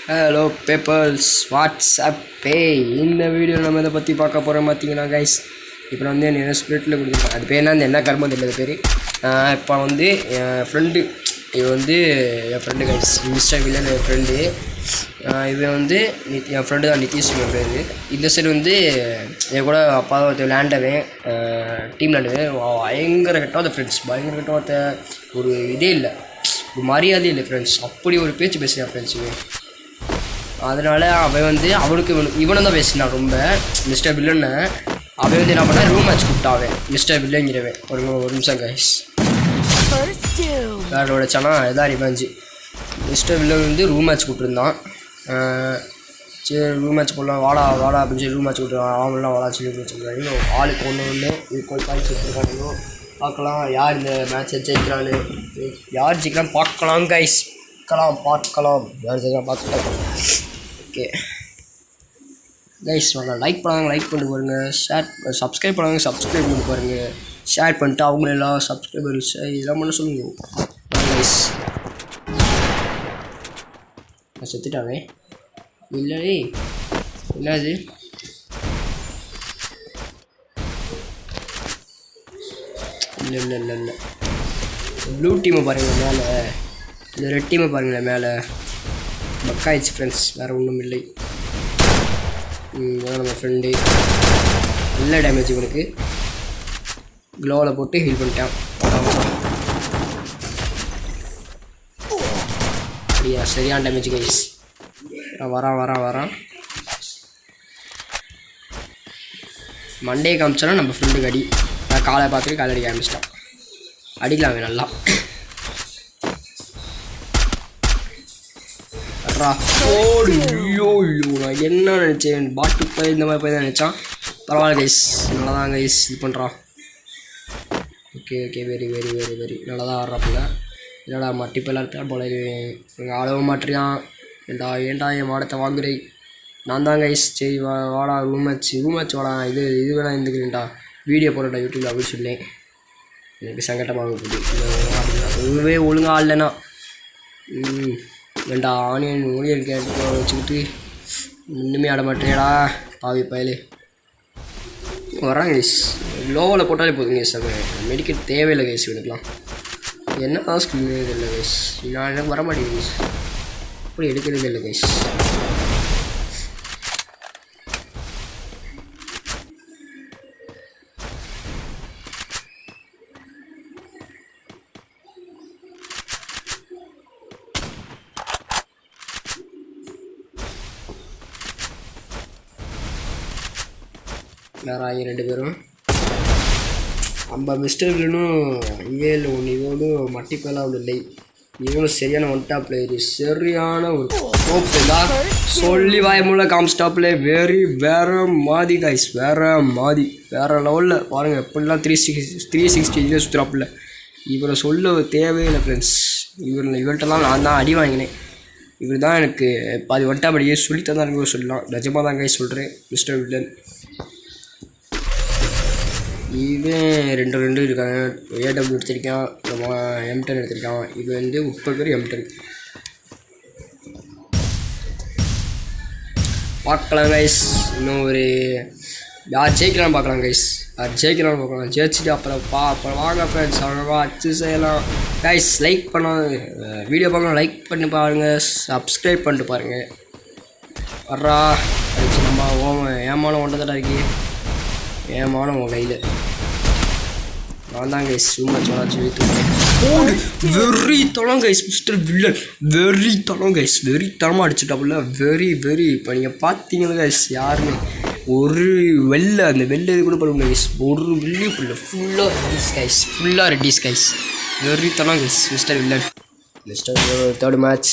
Hello papers WhatsApp பே இந்த video நம்ம இதை பற்றி பார்க்க போகிறோம். பார்த்தீங்கன்னா கைஸ் இப்போ நான் வந்து என்ன ஸ்பிரிட்டில் கொடுத்துருக்கேன். அது பேர் என்ன கர்மம் தெரியல பேர். இப்போ வந்து என் ஃப்ரெண்டு இது வந்து என் ஃப்ரெண்டு கைஸ் மிஸ்டர் வில்லன் என் ஃப்ரெண்டு. இவன் வந்து என் ஃப்ரெண்டு தான் நிதிஷ் பேர். இந்த சைடு வந்து என் கூட அப்பா விளையாண்டவன் டீம் விளையாண்டவன் பயங்கர கட்டாத ஃப்ரெண்ட்ஸ். பயங்கர கட்டாத ஒரு இதே இல்லை, ஒரு மரியாதை இல்லை ஃப்ரெண்ட்ஸ். அப்படி ஒரு பேச்சு பேசுகிறேன் ஃப்ரெண்ட்ஸுக்கு. அதனால் அவன் வந்து அவனுக்கு இவனும் தான் பேசினான் ரொம்ப மிஸ்டர் வில்லன்னு. அவன் வந்து என்ன பண்ணா ரூம் மேட்ச் கூப்பிட்டாவன் மிஸ்டர் வில்லங்கிறவன். ஒரு நிமிஷம் கைஸ் வேறோட சேனா எதாவது ரிவெஞ்சு. மிஸ்டர் வில்லன் வந்து ரூம் மேட்ச் கூப்பிட்டுருந்தான். சரி ரூம் மேட்ச் போடலாம் வாடா அப்படின்னு சொல்லி ரூம் மேட்ச் கூப்பிட்டுருவான். அவங்களாம் வாடா சொல்லி வச்சுருக்காங்க. ஆளுக்கு ஒன்று ஈக்குவல் பாயிண்ட்ஸ் வச்சுருக்காங்க. பார்க்கலாம் யார் இந்த மேட்ச்சை ஜெயிக்கிறான்னு, யார் ஜெயிக்கிறான்னு பார்க்கலாம் கைஸ். பார்க்கலாம் யார் ஜெயிக்கலாம் பார்க்கலாம். ஓகே கைஸ் வாங்க லைக் பண்ணாங்க லைக் பண்ணிட்டு பாருங்க, ஷேர் சப்ஸ்கிரைப் பண்ணாங்க சப்ஸ்கிரைப் பண்ணிட்டு பாருங்க, ஷேர் பண்ணிட்டு அவங்களெல்லாம் சப்ஸ்கிரைபர்ஸ் இதெல்லாம் பண்ண சொல்லுங்க கைஸ். நான் செத்துட்டாவே இல்லை என்னது இல்லை ப்ளூ டீமை பாருங்கள் மேலே, இந்த ரெட் டீமை பாருங்களேன் மேலே. பக்காயிடுச்சு ஃப்ரெண்ட்ஸ், வேறு ஒன்றும் இல்லை. நம்ம ஃப்ரெண்டு நல்ல டேமேஜ் இவனுக்கு க்ளோவில் போட்டு ஹீல் பண்ணிட்டான். அப்படியா சரியான டேமேஜ் கைஸ். வரான் மண்டே காமிச்சாலும் நம்ம ஃப்ரெண்டுக்கு அடி. நான் காலை பார்த்துட்டு காலை அடிக்க ஆரம்பிச்சிட்டான். அடிக்கலாமே நல்லா. நான் என்ன நினச்சேன் பாட்டு போய் இந்த மாதிரி போய் தான் நினச்சான். பரவாயில்ல கைஸ் நல்லா தான் கைஸ் இது பண்ணுறான். ஓகே வெரி நல்லா தான் ஆடுறாப்புல. என்னடா மட்டிப்பெல்லாம் இருப்பேன் போல எங்கள் ஆடவும் மாட்டியான். ஏன்டா என் மாடத்தை வாங்குறே. நான் தான் கைஸ் சரி வாடா ரூம் மேட்ச் வாடா இது வேணா இருந்துக்கிறேன்டா வீடியோ போடுறா யூடியூப்ல அப்படின்னு சொன்னேன். எனக்கு சங்கட்டமாக போகுது. இதுவே ஒழுங்காக ஆடலைன்னா வேண்டா ஊழியர் கேட்டு வச்சுக்கிட்டு இன்னுமே ஆட மாட்டேடா பாவி பயலே. வரான் கைஸ் லோவில் போட்டாலே போதும் கைஸ். அது மெடிக்கல் தேவையில்லை கைஸ். எடுக்கலாம் என்ன தான் ஸ்கில் இல்லை கைஸ். நான் எனக்கு வர மாட்டேங்குது கைஸ். அப்படி எடுக்கிறது இல்லை கைஸ். யாராக ரெண்டு பேரும் நம்ம மிஸ்டர் வில்லனும் இங்கே இல்லை ஒன்று. இவனும் மட்டிப்பெல்லாம் ஒன்று இல்லை. இவனும் சரியான ஒன் டாப் பிளேயரு, சரியான ஒரு கோப்பு தான் சொல்லி வாயமுள்ள காம்ஸ்டாப் பிளே. வேறு மாதி கைஸ், வேறு லெவலில் பாருங்கள். எப்படிலாம் 360 இதில் சுற்றுறாப்புல. இவரை சொல்ல தேவையில்லை ஃப்ரெண்ட்ஸ். இவர்கிட்டலாம் நான் தான் அடி வாங்கினேன். இவர் தான் எனக்கு பாதி ஒன் டாப் அடியே சொல்லித்தான் தான் எனக்கு சொல்லலாம். நிஜமாக தான் கைஸ் சொல்கிறேன். மிஸ்டர் வில்லன் இவன் ரெண்டு இருக்காங்க. ஏடபிள்யூ எடுத்திருக்கான், M10 எடுத்திருக்கான். இது வந்து 30 பேர் M10 பார்க்கலாம் கைஸ். இன்னும் ஒரு யார் ஜெயிக்கலான்னு பார்க்கலாம் கைஸ். ஜெயிச்சுட்டு அப்புறம் வாங்க ஃப்ரெண்ட்ஸ் அவ்வளோவா அச்சு செய்யலாம் கைஸ். லைக் வீடியோ பார்க்கலாம் லைக் பண்ணி பாருங்கள், சப்ஸ்கிரைப் பண்ணிட்டு பாருங்கள். வர்றா நம்ம ஏமானம் ஒன்றதாடா இருக்கு. ஏமானம் உன் கையில் நான் தான் கைஸ். சும்மா வெரி தளம் கைஸ். மிஸ்டர் வில்லன் வெரி தளமாக அடிச்சுட்டாப்புல. வெரி இப்போ நீங்கள் பார்த்தீங்கன்னா கைஸ் யாருமே ஒரு அந்த வெள்ளை இது கூட பண்ண முடியாது கைஸ். ஒரு வெள்ளி ஃபுல்லாக ரெட்டிஸ் கைஸ். வெரி தளம் guys mister villain. Third match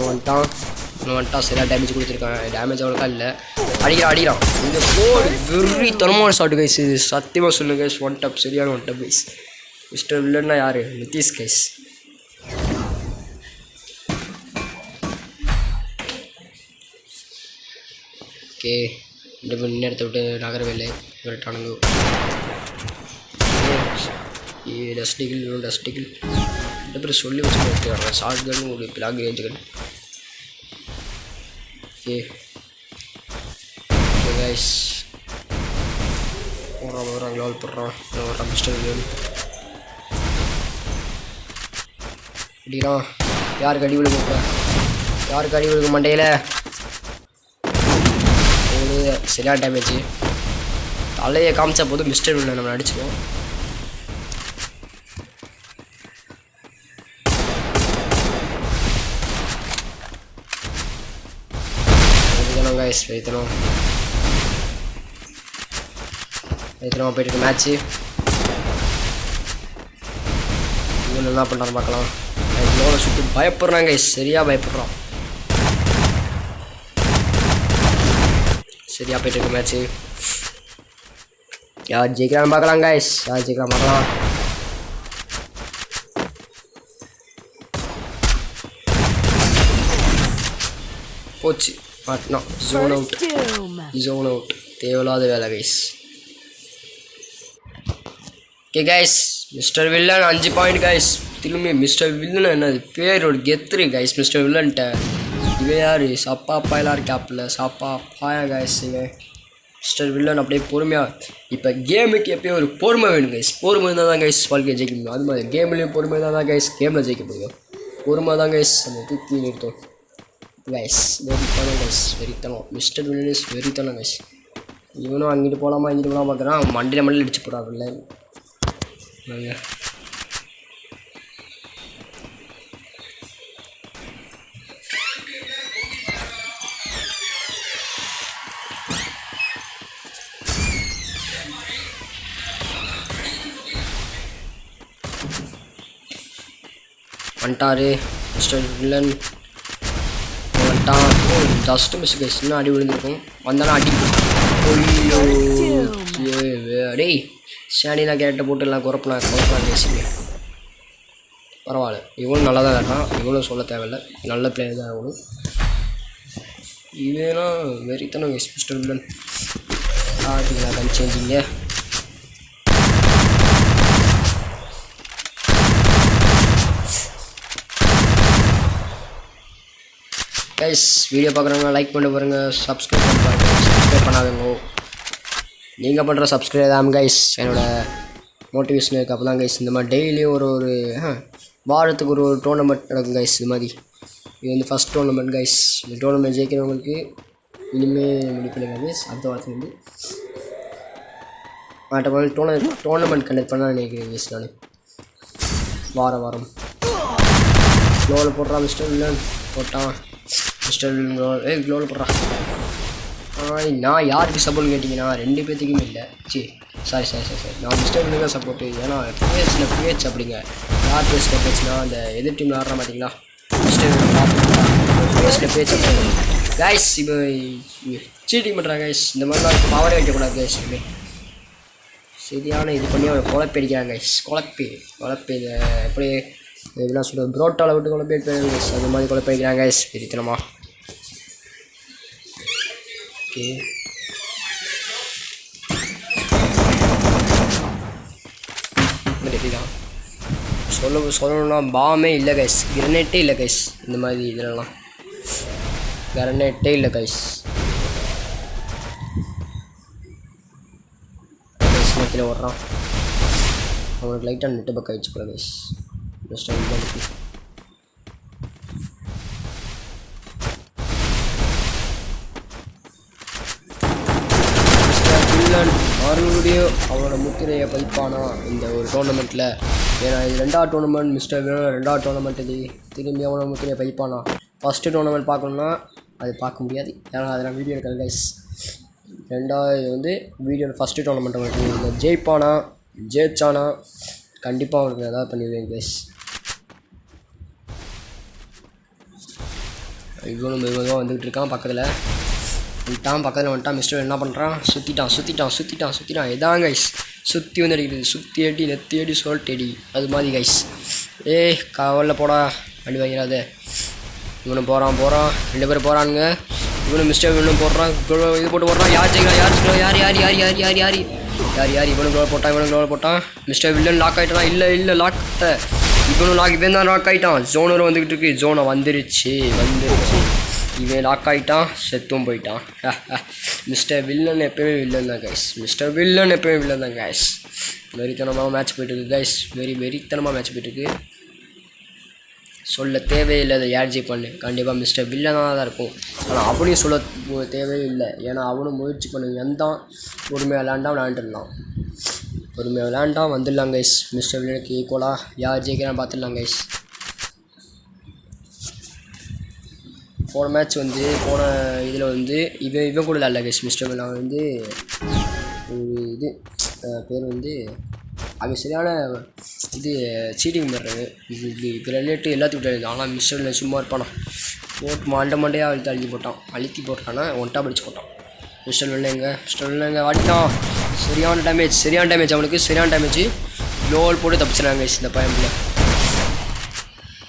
வந்துட்டான். சரியாக டேமேஜ் கொடுத்துருக்கான். டேமேஜ் அவ்வளோக்கா இல்லை. அடிக்கிறான். இந்த போர்டு வெரி தரமான ஷாட்டு கைஸ். இது சத்தியமாக சொல்லுங்க கைஸ். ஒன் டாப் சரியான ஒன் டாப் கைஸ். மிஸ்டர் வில்லன்னா யார்? நிதிஷ் கைஸ். ஓகே நேரத்தை விட்டு நகரவே இல்லை. விரட்டானுங்க டஸ்டிகிள் ரெண்டு பேரும் சொல்லி வச்சு எடுத்துக்கிறாங்க. ஷார்ட் கன் ஒரு long range gun. Okay okay guys போடுறான் லெவல் போடுறான் வர்றான் மிஸ்டர் வில்லன். அடிக்கிறான். யாருக்கு அடி விழுங்க யாருக்கு அடி விழுங்க மண்டையில் சரியான டேமேஜ். தலையை காமிச்சா போதும் மிஸ்டர் வில்லன் நம்ம அடிச்சிடுவோம். கைஸ் வைத்தணும் போயிட்டு மேட்ச்சு இவன் என்ன பண்ணுறான்னு பார்க்கலாம். எவ்வளோ சுற்றி பயப்படுறான் கைஸ், சரியாக பயப்படுறான். சரியாக போயிட்டு இருக்கு மேட்ச்சு. யார் ஜெயிக்கிறான்னு பார்க்கலாம் கைஸ், யார் ஜெயிக்கிறான் பார்க்கலாம். போச்சு மாட்டினோம். ஜோன் அவுட் தேவையில்லாத வேலை guys. Okay guys mister villain 5 point guys. திரும்பி மிஸ்டர் வில்லன் என்னது பேரோட கெத்துரு கைஸ். மிஸ்டர் வில்லன்ட்ட இவன் யார் சாப்பா பாயலாக இருக்காப்புல சாப்பா பாயா கைஸ். இவன் மிஸ்டர் வில்லன் அப்படியே பொறுமையாக. இப்போ கேமுக்கு எப்பயும் ஒரு பொறுமை வேணும் கைஸ். பொறுமை இருந்தால் தான் கைஸ் வாழ்க்கையை ஜெயிக்க முடியும். அது மாதிரி கேம்லேயும் பொறுமை இருந்தால் தான் கைஸ் கேமில் ஜெயிக்க முடியும். பொறுமை தான் கைஸ் நம்ம தூக்கி நிறுத்தும் கைஸ். வெறித்தனம் கைஸ் வெறித்தனம். மிஸ்டர் வில்லன் இஸ் வெறித்தனம் கைஸ். இவனும் அங்கிட்டு போகலாமா இங்கிட்டு போகலாமா பார்க்குறான். மண்டியில் அடிச்சு போடுறான் வில்லன். வந்துட்டாரு மிஸ்டர் வில்லன் வந்துட்டான். ஜஸ்ட்டு மிஸ் கைஸ் இன்னும் அடி விழுந்துருக்கும். வந்தாலும் அடி டேய் ஸ்டாண்டினா கேரக்டை போட்டு எல்லாம் குறப்பலாம் பேசுங்க. பரவாயில்ல இவனும் நல்லா தான் இருக்கான். இவனும் சொல்ல தேவையில்லை நல்ல பிளேயர் தான் இவனும். இவனா வெறித்தனம் கைஸ் மிஸ்டர் வில்லன். ஆட்டிங்களா கன் சேஞ்சிங்க. கைஸ் வீடியோ பார்க்குறவங்க லைக் பண்ணி பாருங்கள், சப்ஸ்கிரைப் பண்ணி பாருங்கள். சப்ஸ்கிரைப் பண்ணாதவங்க நீங்கள் பண்ணுற சப்ஸ்கிரைப் தான் கைஸ் என்னோடய மோட்டிவேஷன் இருக்குது. அப்போ தான் கைஸ் இந்த மாதிரி டெய்லியும் ஒரு வாரத்துக்கு ஒரு டோர்னமெண்ட் நடக்கும் கைஸ். இது மாதிரி இது வந்து ஃபஸ்ட் டோர்னமெண்ட் கைஸ். இந்த டோர்னமெண்ட் ஜெயிக்கிறவங்களுக்கு இனிமேல் முடிப்பில்லைங்க கைஸ். அடுத்த வாரத்துக்கு வந்து மற்ற டோர்னமெண்ட் கண்டக்ட் பண்ண நினைக்கிறேன் கைஸ். நான் வாரம் க்ளோவில் போடுறான் மிஸ்டர் வில்லன். போட்டான் மிஸ்டர் வில்லன் க்ளோவில் போடுறான். நான் யாருக்கு சப்போர்ட் கேட்டிங்கன்னா 2 பேர்த்துக்குமே இல்லை. சாரி நான் மிஸ்டர் வில்லுங்க சப்போர்ட்டு. ஏன்னா பிஹெச் அப்படிங்க. யார் பேசுகிற பேச்சுனா அந்த எதிர் டீமில் ஆடுறா பார்த்தீங்களா மிஸ்டர் பேசுகிற பேச்சு கைஸ். இப்போ சீட்டிங் பண்ணுறாங்க கைஸ். இந்த மாதிரிலாம் பவரே வைக்கக்கூடாது கைஸ். சரியான இது பண்ணி அவன் குழப்பி அடிக்கிறாங்க கைஸ். குழப்பி இந்த எப்படி எப்படிலாம் சொல்லுவது புரோட்டாவில் விட்டு குழப்பி அடிப்பாங்க கைஸ். அது மாதிரி குழப்பி அடிக்கிறாங்க கைஸ் பெரியத்தனமா. ஓகே தான் சொல்லணும்னா பாமே இல்லை கைஸ். கிரனேட்டே இல்லை கைஸ். இந்த மாதிரி இதிலலாம் கிரனேட்டே இல்லை கைஸ். கீழே ஓடுறான். அவனுக்கு லைட்டாக நெட்டு பக்கம் ஆகிடுச்சு போல கைஸ். ஜஸ்ட் மறுபடியும் அவனோட முத்திரையை பதிப்பானா இந்த ஒரு டோர்னமெண்ட்டில். ஏன்னா இது 2வது டோர்னமெண்ட் மிஸ்டர் வில்லன் 2வது டோர்னமெண்ட். இது திரும்பி அவனோட முத்திரையை பதிப்பானா. ஃபஸ்ட்டு டோர்னமெண்ட் பார்க்கணுன்னா அது பார்க்க முடியாது. ஏன்னா அதை நான் வீடியோ எடுக்கிறேன் கைஸ். 2வது வந்து வீடியோவில் ஃபஸ்ட்டு டோர்னமெண்ட் அவனுக்கு இந்த ஜெயிச்சானா கண்டிப்பாக அவனுக்கு எதாவது பண்ணிடுவேன் கைஸ். இவனும் மெதுவாக வந்துக்கிட்டு இருக்கான். பக்கத்தில் வந்துட்டான். மிஸ்டர் என்ன பண்ணுறான், சுற்றிட்டான் எதான் கைஸ். சுற்றி வந்து அடிக்கிறது. சுற்றி அடி நெத்தி அடி சொல்லிட்டு அடி அது மாதிரி கைஸ். கவலில் போடா அடி வாங்கிறாத. இவனும் போகிறான் 2 பேர் போகிறானுங்க. இவனும் மிஸ்டர் இவனும் போடுறான். இது போட்டு போடுறான். யார் ஜெயிக்கலாம் யார் இவனும் க்ளோவில் போட்டான். மிஸ்டர் வில்லன் லாக் ஆகிட்டான். இல்லை லாக் இவன் தான் லாக் ஆகிட்டான். ஜோனர் வந்துக்கிட்டு இருக்கு. ஜோனை வந்துருச்சு. இவன் லாக் ஆகிட்டான். செத்தும் போயிட்டான். மிஸ்டர் வில்லன் எப்போயுமே வில்லன் தான் கைஸ். வெறித்தனமாக மேட்ச் போயிட்டுருக்கு கைஸ். வெறித்தனமாக மேட்ச் போயிட்டுருக்கு. சொல்ல தேவையில்லை அதை யார் ஜெயிப்பான்னு. கண்டிப்பாக மிஸ்டர் வில்லனாக தான் இருக்கும். ஆனால் அவனையும் சொல்ல தேவையில்லை. ஏன்னா அவனும் முயற்சி பண்ணி வந்தான். பொறுமையாக விளையாண்டான் வந்துடலாம் கைஸ். மிஸ்டர் வில்லனுக்கு ஈக்குவலாக யார் ஜெயிக்கிறான்னு பார்த்துடலாம் கைஸ். போன மேட்ச் போன இதில் இவன் கூட இல்லை கைஸ். மிஸ்டர் வில்லன் ஒரு பேர் அவன் சரியான சீட்டிங் பண்ணுறது. இது ரிலேட்டு எல்லாத்துக்கும் விட்டாது. ஆனால் மிஸ்டர் வில்லன் சும்மா இருப்பானா போட்டு மண்டையாக அழுத்தி போட்டானா ஒன்ட்டா படிச்சு போட்டான். மிஸ்டர் வில்லன் வாட்டிட்டான். சரியான டேமேஜ் அவனுக்கு. சரியான டேமேஜ். க்ளோவல் போட்டு தப்பிச்சிடாங்க கைஸ். இந்த பையன்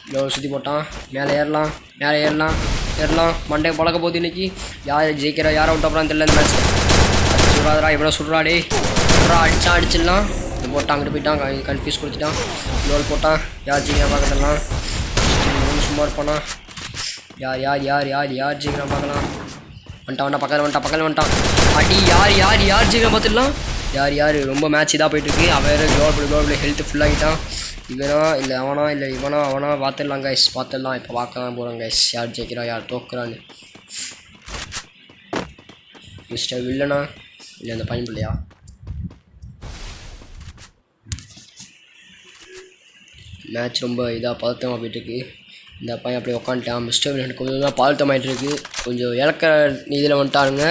க்ளோவல் சுற்றி போட்டான். மேலே ஏறலாம் மண்டை பழக்க போகுது. இன்றைக்கி யார் ஜெயிக்கிறா யார் அவுட் ஆகிறான்னு தெரியல. இந்த மேட்ச் சொல்கிறாதரா இவ்வளோ சொல்கிறாடே அடிச்சிடலாம். போட்டான். அங்கிட்டு போயிட்டான். கன்ஃபியூஸ் கொடுத்துட்டான். க்ளோவல் போட்டான். யார் ஜெயிக்கிறா பார்க்கலாம். சும்மா இருப்பானா. யார் ஜெயிக்கிறா பார்க்கலாம். பக்கத்தில் வந்துட்டான். அடி யார் ஜெயிக்கிறா பார்த்துடலாம். யார் ரொம்ப மேட்ச் இதாக போயிட்டுருக்கு. அவன் க்ளோவல் ஹெல்த் ஃபுல்லாகிட்டான். இவனா இல்லை அவனா பார்த்துடலாம் கைஸ். இப்போ பார்க்க தான் போகிறோம் கைஸ். யார் ஜெயிக்கிறா யார் தோக்குறான்னு. மிஸ்டர் வில்லனா இல்லை அந்த பையன் பிள்ளையா. மேட்ச் ரொம்ப இதாக பதட்டமாக போயிட்டுருக்கு. இந்த பையன் அப்படியே உட்காந்துட்டான். மிஸ்டர் வில்லன் கொஞ்சம் தான் பதட்டமாயிட்டுருக்கு. கொஞ்சம் இழக்க இதில் வந்துட்டாருங்க.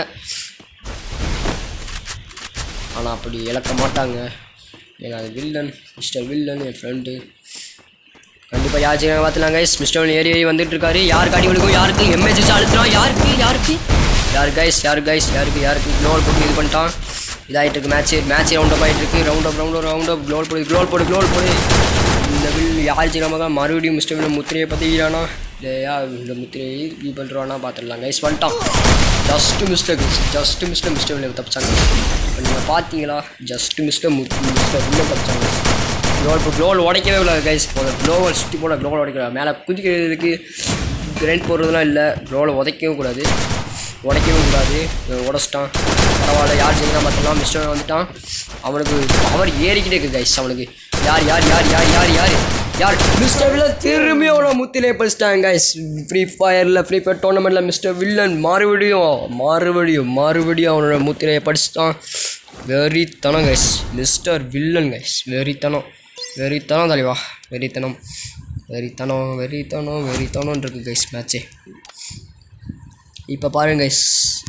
ஆனால் அப்படி இழக்க மாட்டாங்க. ஏன்னா அது மிஸ்டர் வில்லன் என் ஃப்ரெண்டு. கண்டிப்பாக யார் ஜெயிக்க பார்த்துலாம் கைஸ். மிஸ்டர் வில்லன் ஏறி வந்துட்டு இருக்காரு. யாருக்கு அடி விழுக்கும். யாருக்கு எம்ஏஜ் வச்சு அழுத்துறான். யாருக்கு க்ளோவல் போட்டு இது பண்ணிட்டான். இதாகிட்டு இருக்கு மேட்ச் ரவுண்ட் அப் ஆகிட்டு இருக்கு. ரவுண்ட் அப் க்ளோவல் போடு. இந்த யார் ஜெயிக்காம மறுபடியும் மிஸ்டர் வில்லன் முத்திரையை பற்றிக்கிறானா இல்லையா. இந்த முத்திரையை இது பண்ணுறானா பார்த்துடலாம் கைஸ். வந்துட்டான். ஜஸ்ட் மிஸ்டர் வில்லன் தப்பிச்சாங்க. நீங்கள் பார்த்தீங்களா. Mister villain தப்பிச்சாங்க. க்ளோவல் உடைக்கவே இல்லை கைஸ். க்ளோவல் சுற்றி போட க்ளோவல் உடைக்கல. மேலே குதிக்கிறதுக்கு கிரைண்ட் போடுறதுலாம் இல்லை. க்ளோவல் உடைக்கவும் கூடாது. உடச்சிட்டான். பரவாயில்ல. யார் ஜெயிக்கிறா பார்த்துலாம். மிஸ்டர் வந்துட்டான். அவனுக்கு பவர் ஏறிக்கிட்டே இருக்குது கைஸ். அவனுக்கு யார் மிஸ்டர் வில்லன் திரும்பி அவ்வளோ முத்திலே படிச்சிட்டாங்க கைஸ். ஃப்ரீ ஃபயர் டோர்னமெண்ட்டில் மிஸ்டர் வில்லன் மறுபடியும் அவனோட முத்திரையை படிச்சுட்டான். வெறித்தனம் கைஸ். Mister villain guys. வெறித்தனம் தலைவா. வெறித்தனம் இருக்கு கைஸ் மேட்சே. இப்போ பாருங்க கைஸ்.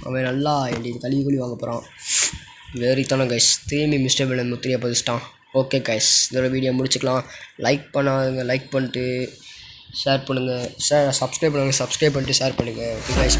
அவன் நல்லா இது கழுவி வாங்க போகிறான். வெறித்தனம் கைஸ். திரும்பி மிஸ்டர் வில்லன் முத்திரையை பதிச்சிட்டான். ஓகே கைஸ், இதோட வீடியோ முடிச்சுக்கலாம். லைக் பண்ணாதுங்க, லைக் பண்ணிட்டு ஷேர் பண்ணுங்கள். சப்ஸ்கிரைப் பண்ணுங்கள், சப்ஸ்கிரைப் பண்ணிட்டு ஷேர் பண்ணுங்கள். Okay guys,